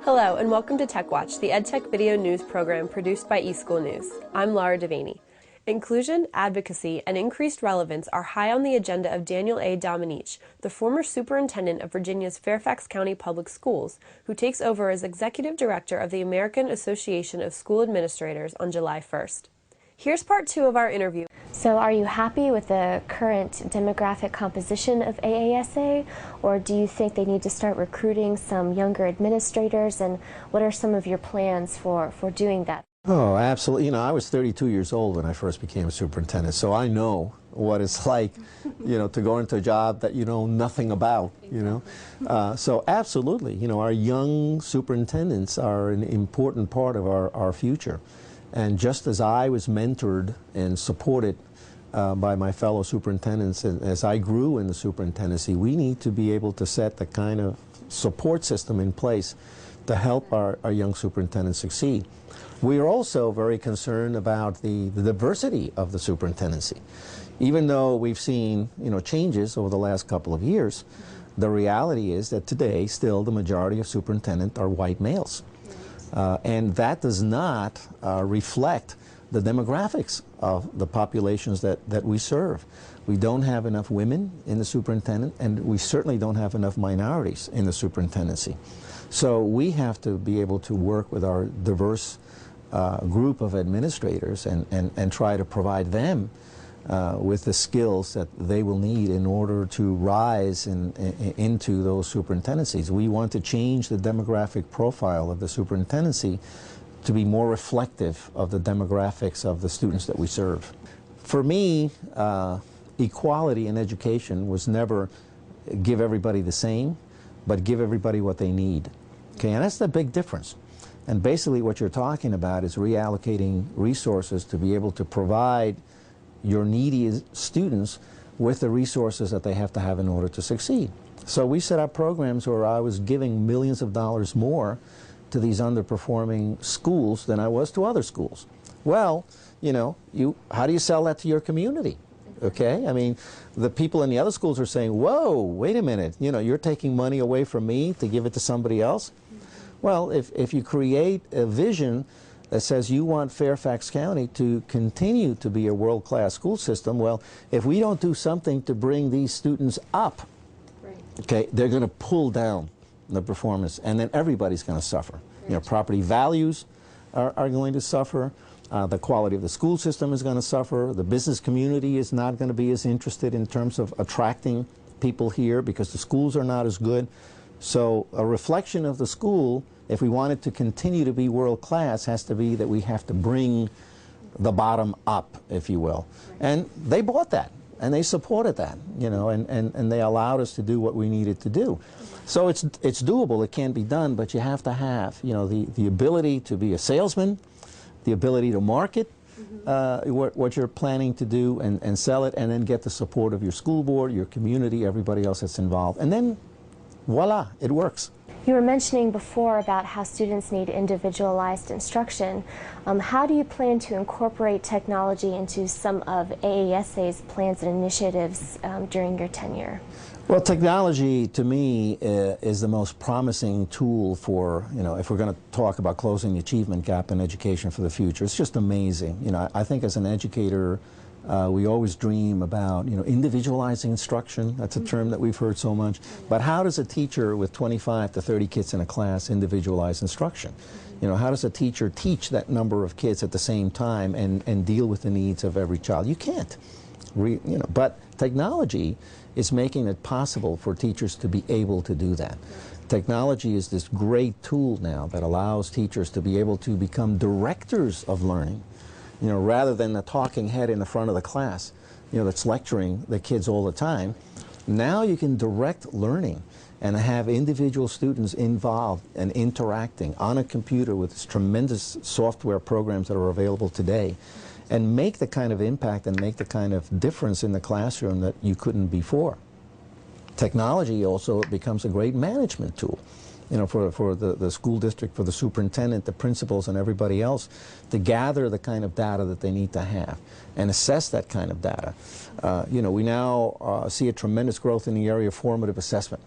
Hello and welcome to TechWatch, the EdTech video news program produced by eSchool News. I'm Laura Devaney. Inclusion, advocacy, and increased relevance are high on the agenda of Daniel A. Domenech, the former superintendent of Virginia's Fairfax County Public Schools, who takes over as executive director of the American Association of School Administrators on July 1st. Here's part 2 of our interview. So are you happy with the current demographic composition of AASA, or do you think they need to start recruiting some younger administrators, and what are some of your plans for doing that? Oh, absolutely. You know, I was 32 years old when I first became a superintendent, so I know what it's like, to go into a job that you know nothing about, So absolutely, our young superintendents are an important part of our future. And just as I was mentored and supported by my fellow superintendents, and as I grew in the superintendency, we need to be able to set the kind of support system in place to help our young superintendents succeed. We are also very concerned about the diversity of the superintendency. Even though we've seen changes over the last couple of years, the reality is that today still the majority of superintendents are white males. And that does not reflect the demographics of the populations that we serve. We don't have enough women in the superintendent, and we certainly don't have enough minorities in the superintendency. So we have to be able to work with our diverse group of administrators and try to provide them with the skills that they will need in order to rise into those superintendencies. We want to change the demographic profile of the superintendency to be more reflective of the demographics of the students that we serve. For me, equality in education was never give everybody the same, but give everybody what they need. Okay, and that's the big difference. And basically what you're talking about is reallocating resources to be able to provide your needy students with the resources that they have to have in order to succeed. So we set up programs where I was giving millions of dollars more to these underperforming schools than I was to other schools. Well, how do you sell that to your community? Okay, I mean, the people in the other schools are saying, whoa, wait a minute, you're taking money away from me to give it to somebody else? Well, if you create a vision that says you want Fairfax County to continue to be a world-class school system, well, if we don't do something to bring these students up, okay, they're going to pull down the performance, and then everybody's going to suffer. Property values are going to suffer. The quality of the school system is going to suffer. The business community is not going to be as interested in terms of attracting people here because the schools are not as good. So a reflection of the school, if we want it to continue to be world-class, has to be that we have to bring the bottom up, if you will. And they bought that, and they supported that, and they allowed us to do what we needed to do. So it's doable, it can be done, but you have to have, the ability to be a salesman, the ability to market what you're planning to do and sell it, and then get the support of your school board, your community, everybody else that's involved. And then, voila, it works. You were mentioning before about how students need individualized instruction. How do you plan to incorporate technology into some of AASA's plans and initiatives during your tenure? Well, technology, to me, is the most promising tool for, if we're going to talk about closing the achievement gap in education for the future. It's just amazing. I think as an educator, we always dream about, individualizing instruction. That's a term that we've heard so much. But how does a teacher with 25 to 30 kids in a class individualize instruction? How does a teacher teach that number of kids at the same time and deal with the needs of every child? You can't. But technology is making it possible for teachers to be able to do that. Technology is this great tool now that allows teachers to be able to become directors of learning, rather than the talking head in the front of the class, that's lecturing the kids all the time. Now you can direct learning and have individual students involved and interacting on a computer with this tremendous software programs that are available today, and make the kind of impact and make the kind of difference in the classroom that you couldn't before. Technology also becomes a great management tool, for the school district, for the superintendent, the principals, and everybody else to gather the kind of data that they need to have and assess that kind of data. We now see a tremendous growth in the area of formative assessment.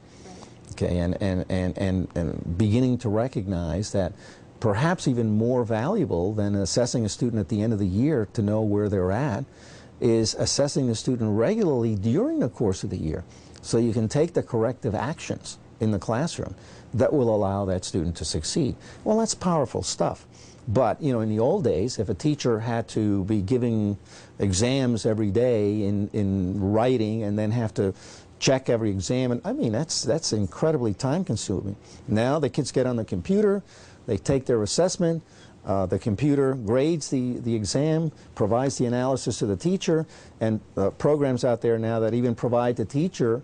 Okay, and beginning to recognize that perhaps even more valuable than assessing a student at the end of the year to know where they're at is assessing the student regularly during the course of the year, so you can take the corrective actions in the classroom that will allow that student to succeed. Well, that's powerful stuff. But, you know, in the old days, if a teacher had to be giving exams every day in writing and then have to check every exam, and I mean, that's incredibly time consuming. Now the kids get on the computer, they take their assessment, the computer grades the exam, provides the analysis to the teacher, and programs out there now that even provide the teacher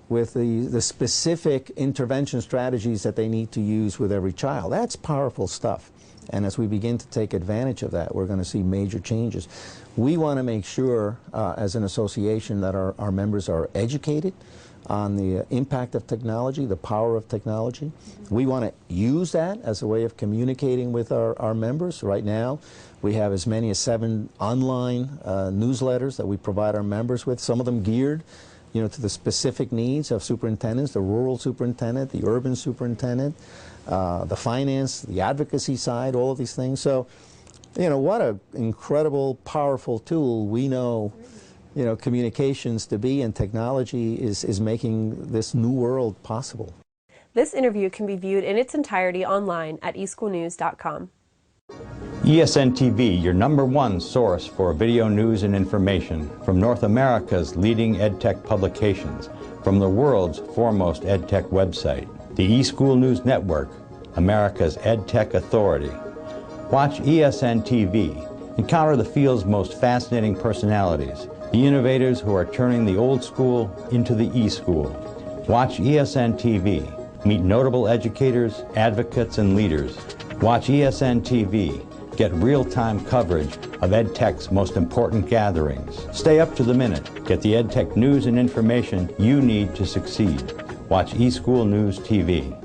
with the specific intervention strategies that they need to use with every child. That's powerful stuff. And as we begin to take advantage of that, we're going to see major changes. We want to make sure, as an association, that our members are educated on the impact of technology, the power of technology. We want to use that as a way of communicating with our members. Right now, we have as many as 7 online newsletters that we provide our members with, some of them geared, you know, to the specific needs of superintendents, the rural superintendent, the urban superintendent, the finance, the advocacy side, all of these things. So, you know, what an incredible, powerful tool we know, you know, communications to be, and technology is making this new world possible. This interview can be viewed in its entirety online at eSchoolNews.com. eSN TV, your #1 source for video news and information from North America's leading EdTech publications, from the world's foremost EdTech website, the eSchool News Network, America's EdTech authority. Watch eSN TV. Encounter the field's most fascinating personalities, the innovators who are turning the old school into the e-school. Watch eSN TV. Meet notable educators, advocates, and leaders. Watch eSN TV. Get real-time coverage of EdTech's most important gatherings. Stay up to the minute. Get the EdTech news and information you need to succeed. Watch eSchool News TV.